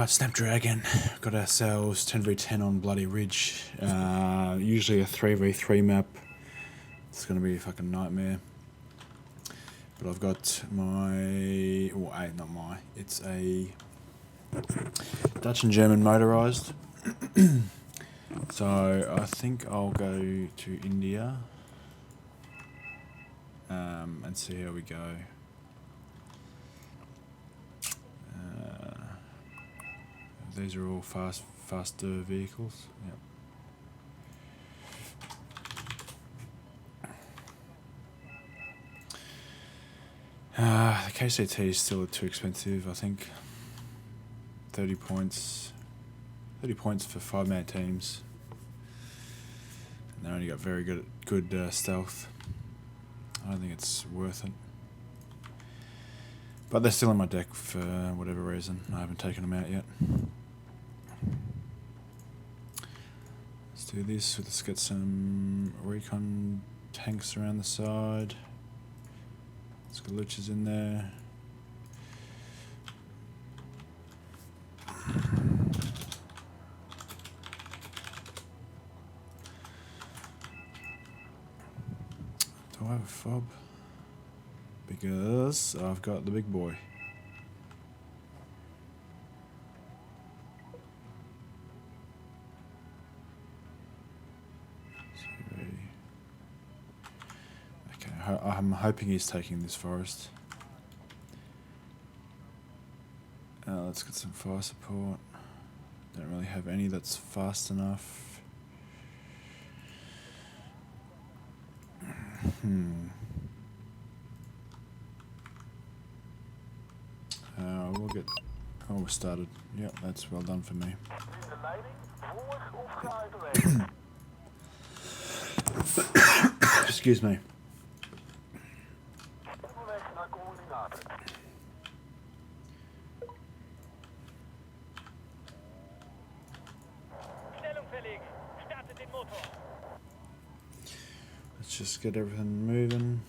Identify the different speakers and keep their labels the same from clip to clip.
Speaker 1: Alright, Snapdragon. Got ourselves 10v10 on Bloody Ridge. Usually a 3v3 map. It's going to be a fucking nightmare. But I've got my... well, not my. It's a Dutch and German motorised. So I think I'll go to India and see how we go. These are all faster vehicles. Yep. The KCT is still too expensive, I think. 30 points. 30 points for 5-man teams. And they only got very good stealth. I don't think it's worth it. But they're still in my deck for whatever reason. I haven't taken them out yet. Let's do this. Let's get some recon tanks around the side. Let's get Luchas in there. Do I have a fob? Because I've got the big boy. Okay, I'm hoping he's taking this forest. Let's get some fire support. Don't really have any that's fast enough. We'll get... oh, we're started. Yep, that's well done for me. Excuse me. Let's just get everything moving.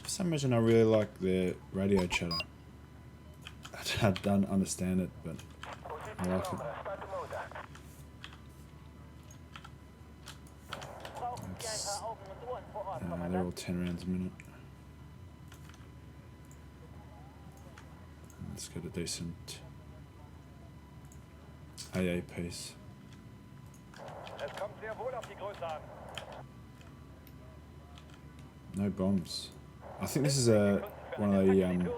Speaker 1: For some reason I really like the radio chatter. I don't understand it, but I like it. They're all 10 rounds a minute. Let's get a decent AA piece. No bombs. I think this is one of the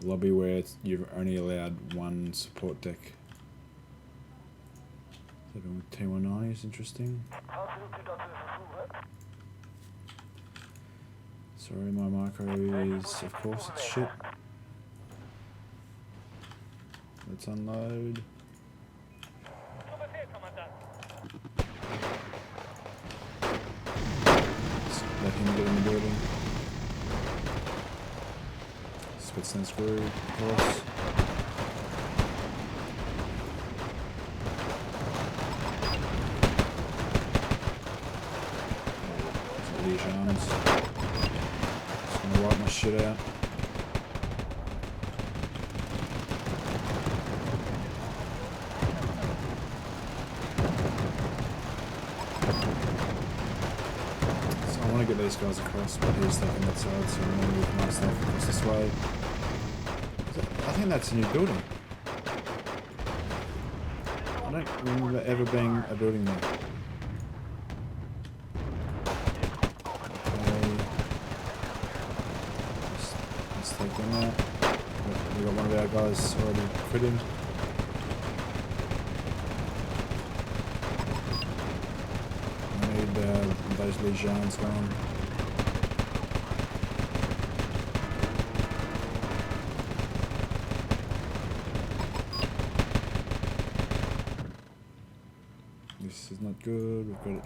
Speaker 1: lobby where you're only allowed one support deck. T190 is interesting. Sorry, my micro is, of course, it's shit. Let's unload. Let's let him get in the building. Spits and screw, of course. These arms. Just gonna wipe my shit out. Get these guys across, but he's taking that side, so I'm going to move my stuff across this way. I think that's a new building. I don't remember ever being a building there. Okay. Let's take them out. We've got one of our guys already quitting. Those Lejans gone. This is not good. We've got it.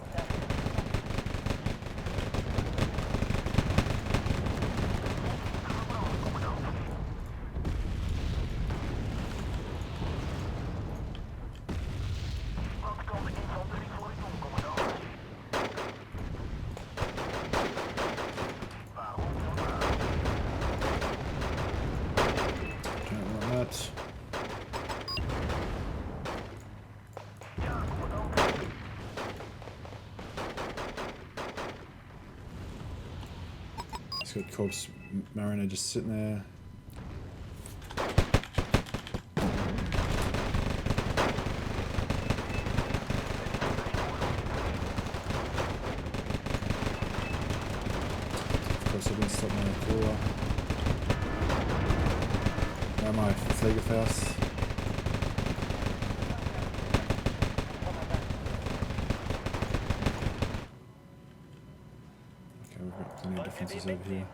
Speaker 1: It's got corpse mariner just sitting there. Of course, I didn't stop my cooler. Now my Fliegerfaust. Okay, we've got plenty of differences over here.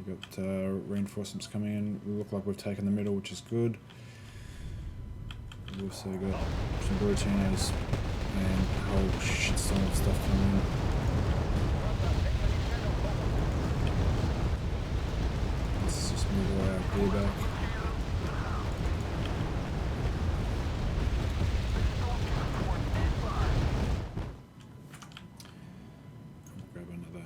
Speaker 1: Got reinforcements coming in. We look like we've taken the middle, which is good. We've also got some Brutinos and a whole shitstorm of stuff coming in. Let's just move our gear back. Grab another.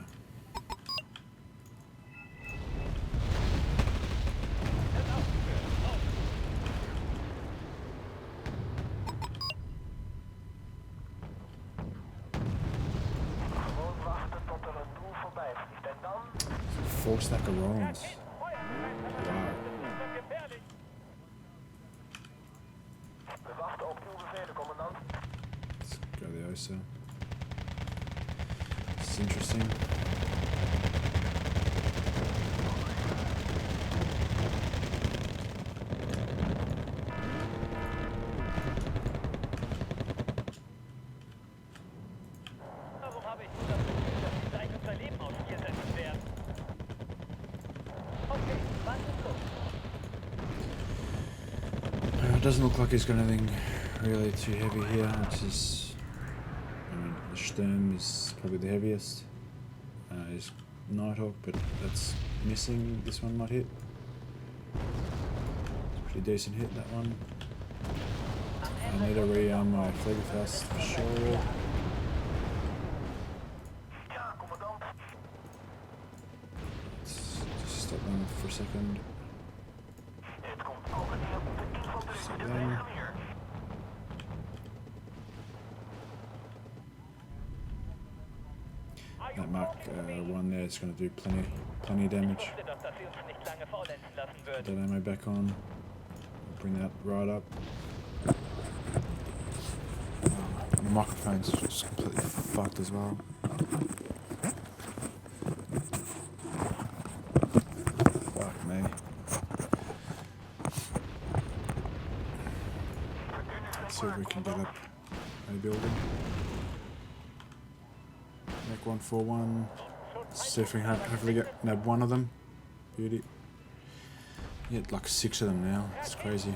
Speaker 1: Four stack of rollings. Wow. Let's go the OSA. This is interesting. It doesn't look like he's got anything really too heavy here, which is, I mean, the Sturm is probably the heaviest. Is Nighthawk, but that's missing. This one might hit. Pretty decent hit, that one. I need to re-arm my Fliegerfaust for sure. Let's just stop them for a second. Stop them. That Mark 1 there is going to do plenty of damage. Put that ammo back on. Bring that right up. The microphone's just completely fucked as well. Fuck me. Let's see if we can get up a building. Make 141. Let's see if we can hopefully nab one of them. Beauty. You get like 6 of them now. It's crazy.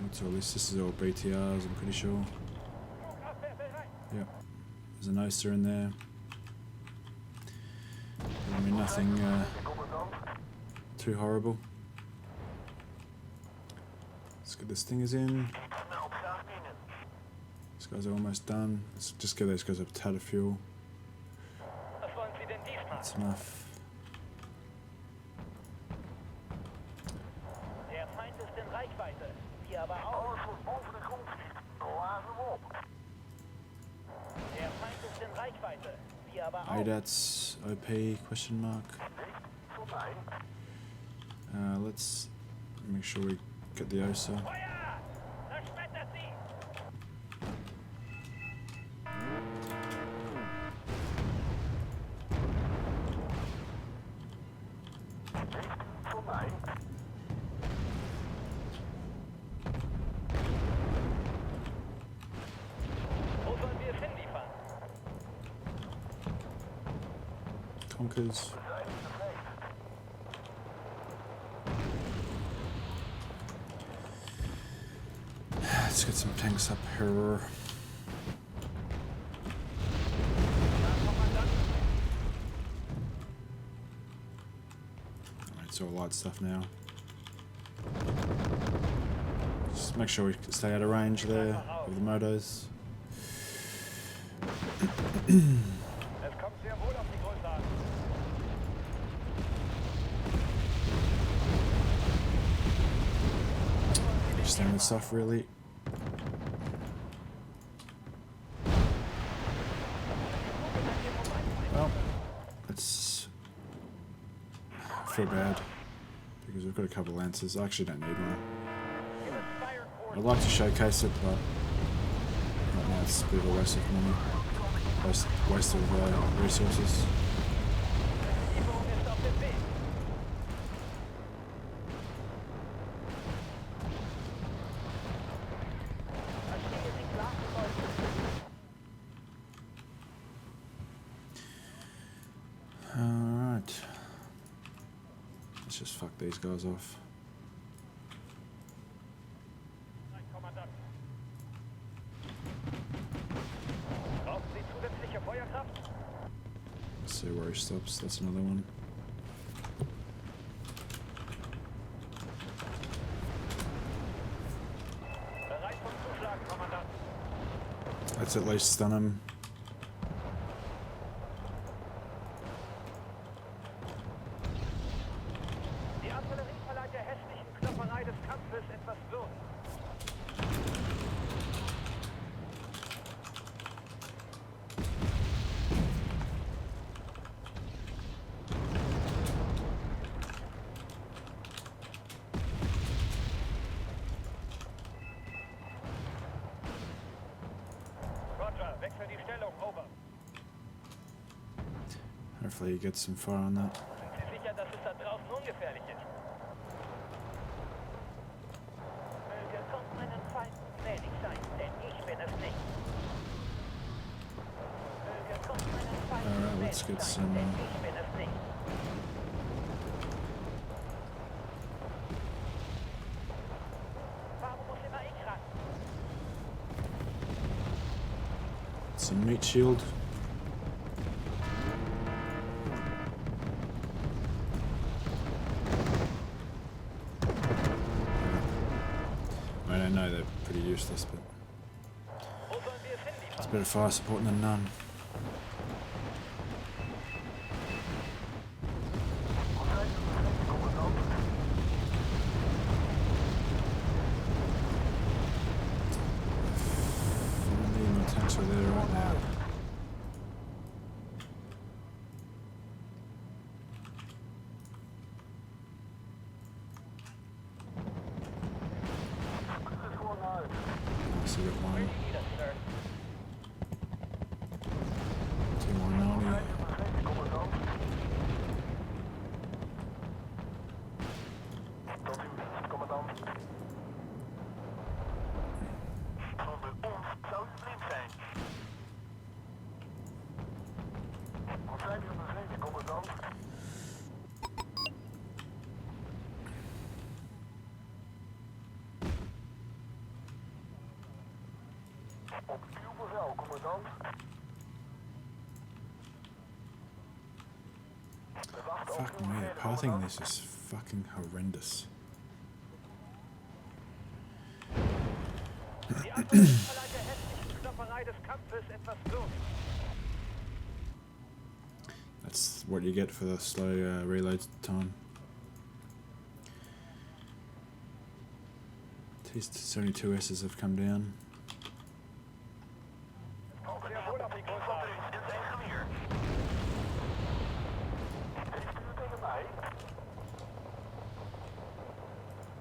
Speaker 1: What's all this? This is all BTRs, I'm pretty sure. Yep. There's an Oster in there. I mean, nothing too horrible. Let's get this thingers in. These guys are almost done. Let's just get those guys a tad of fuel. That's enough. ADAT's OP question mark. Let's make sure we get the OSA. Tonkers. Let's get some tanks up here. Alright, it's all light stuff now. Just make sure we stay out of range there of the motos. standard stuff, really. Well, it's feel bad because we've got a couple of lances. I actually don't need one. I'd like to showcase it, but right now it's a bit of a waste of money, waste of resources. Alright. Let's just fuck these guys off. Let's see where he stops. That's another one. Let's at least stun him. Hopefully he gets some fire on that. Alright, let's get some... some meat shield. I know they're pretty useless, but it's better fire support than none. My tanks are there right now. So we got one. 290. Fuck me, the pathing in this is fucking horrendous. That's what you get for the slow reload time. These 72Ss have come down.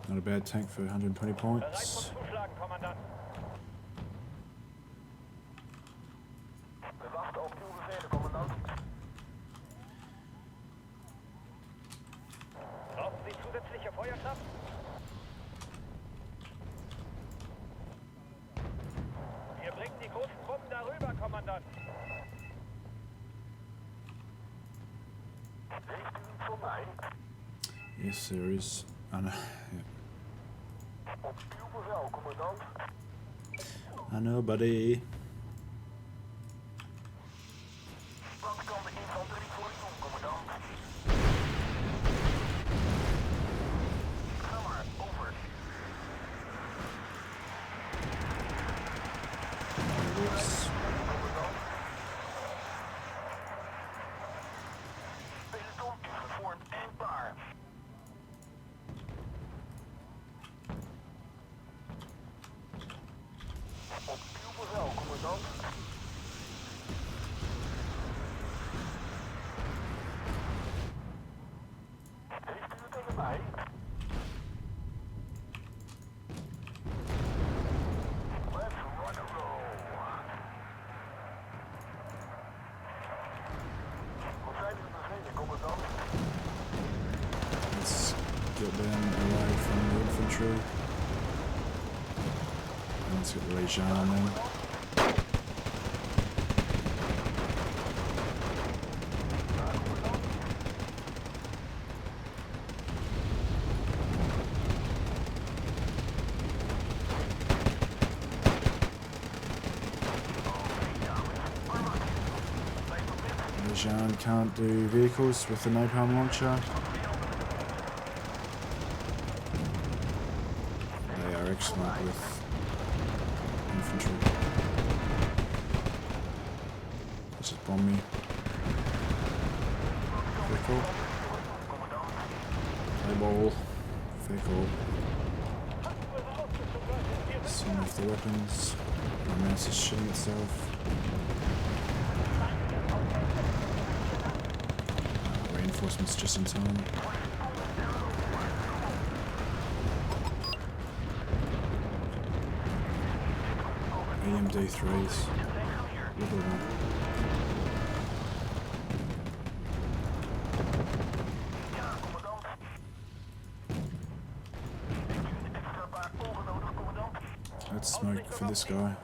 Speaker 1: Not a bad tank for 120 points. Yes, there is. I know. Yeah. I know, buddy. Let's get them away from the infantry. And let's get Lejean then. Lejean can't do vehicles with the napalm launcher. They are excellent with infantry. Let's just bomb me. Vehicle. Play ball. Vehicle. Some of the weapons. My mouse is shitting itself. Reinforcements just in time. AMD3s. Look at that. Let's smoke for this guy.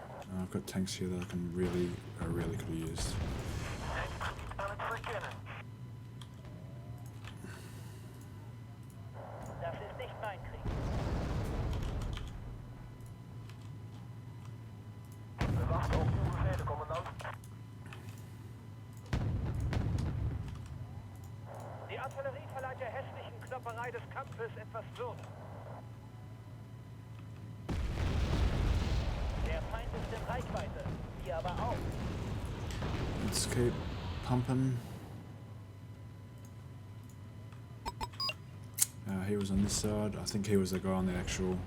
Speaker 1: I've got tanks here that I really could have used.
Speaker 2: Die Artillerie verleiht der hässlichen Knopperei des Kampfes etwas Würde. Der Feind ist in Reichweite, wir aber auch.
Speaker 1: Let's keep pumping. He was on this side. I think he was the guy on the actual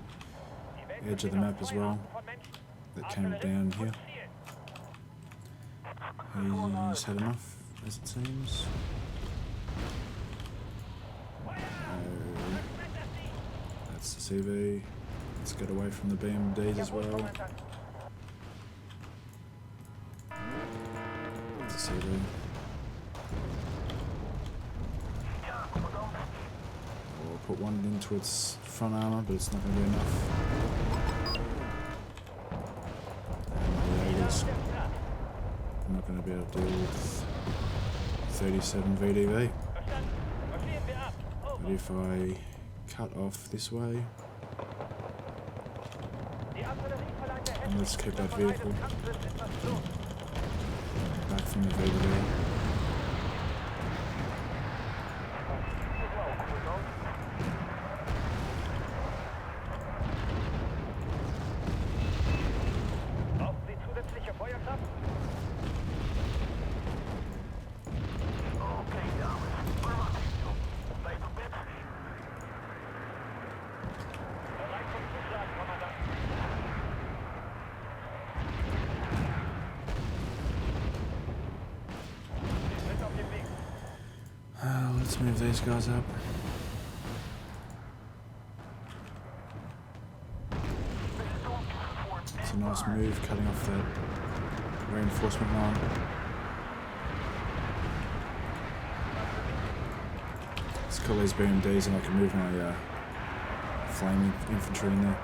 Speaker 1: edge of the map as well that came down here. He's had enough, as it seems. That's the CV. Let's get away from the BMDs as well. That's the CV. We'll put one into its front armour, but it's not going to be enough. And the 80s. I'm not going to be able to deal with 37 VDV. But if I cut off this way, and let's keep that vehicle back from the VDV. Let's move these guys up. It's a nice move, cutting off that reinforcement line. Let's kill these BMDs and I can move my flaming infantry in there.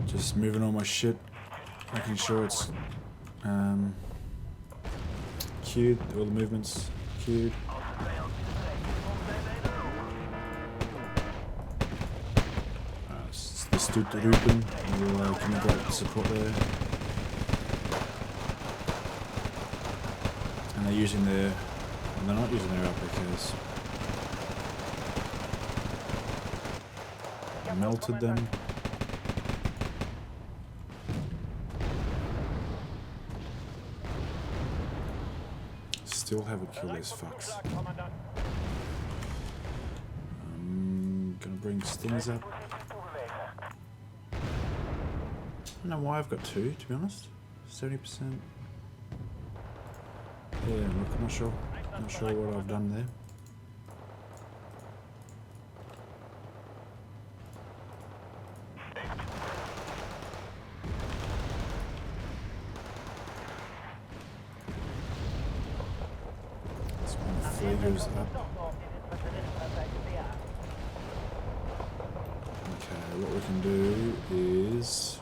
Speaker 1: Just moving all my shit, making sure it's queued, all the movements queued. The Stutterupen will give me great support there. they're using their, and they're not using their applicators. Melted them. Still haven't killed these fucks. I'm gonna bring stings up. I don't know why I've got two, to be honest. 70%. Yeah, look, I'm not sure. Not sure what I've done there. Fliegers up. Okay, what we can do is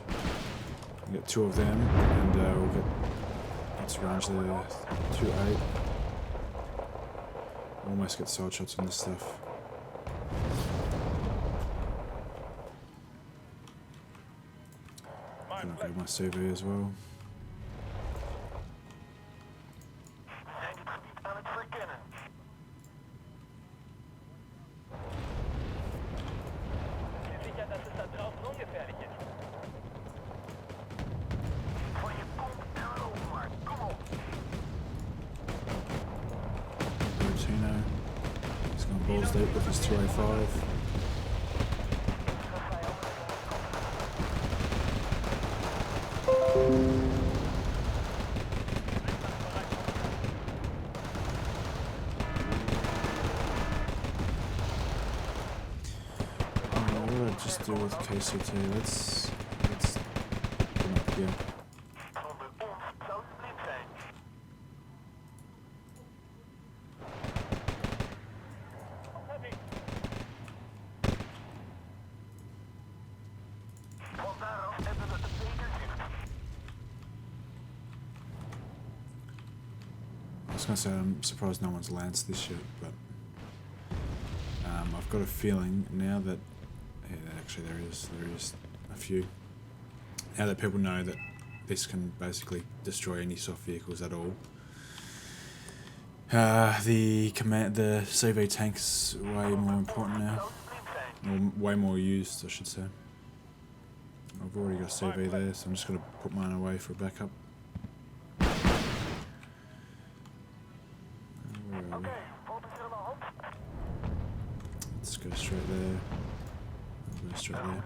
Speaker 1: get two of them, and we'll get, let's range there 2-8. Almost get side shots on this stuff. Gonna grab my CV as well. He's going balls deep with his 205. What did I just do with KCT? Let's come up here. I was going to say I'm surprised no one's lanced this yet, but I've got a feeling now that, yeah, actually there is a few. Now that people know that this can basically destroy any soft vehicles at all, the CV tank's way more important now, or way more used, I should say. I've already got a CV there, so I'm just going to put mine away for backup. Where are we? Let's go straight there. I'll go straight there.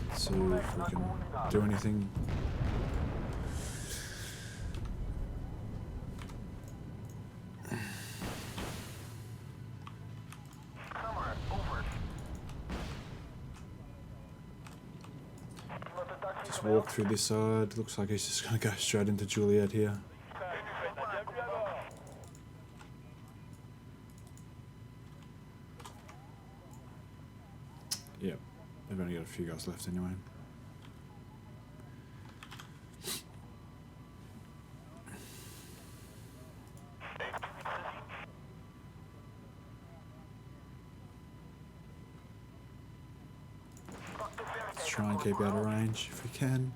Speaker 1: Let's see if we can do anything. Just walk through this side. Looks like he's just going to go straight into Juliet here. Yep, they've only got a few guys left anyway. Let's try and keep out of range if we can.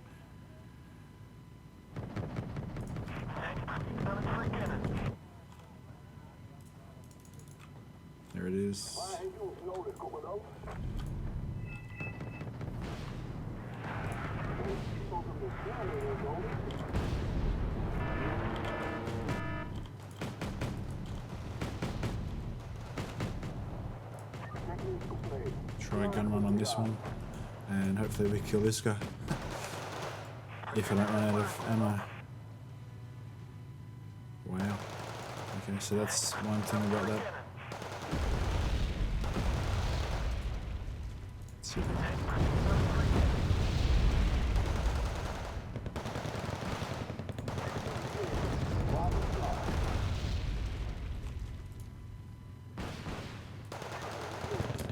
Speaker 1: There it is. Try a gun run on this one, and hopefully we kill this guy. If I don't run out of ammo. Wow. Okay, so that's one thing about that. Let's see.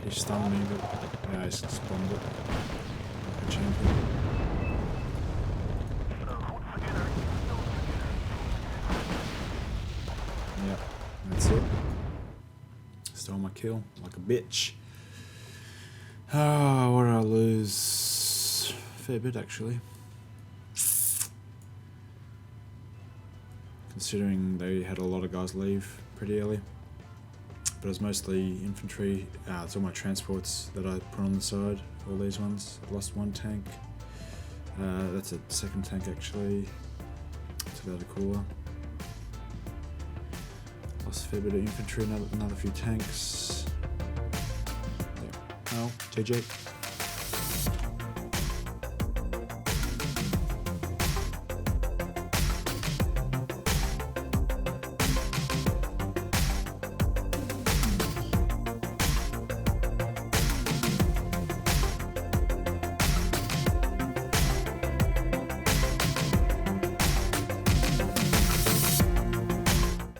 Speaker 1: He stunned me, but yeah, he's spawned it like a champion. Yep, that's it. Stole my kill like a bitch. Oh, what did I lose? Fair bit actually. considering they had a lot of guys leave pretty early. But it was mostly infantry. It's all my transports that I put on the side, all these ones. I lost one tank. That's a second tank actually. It's about a cooler. Lost a fair bit of infantry, another few tanks. Yeah. Well, GG.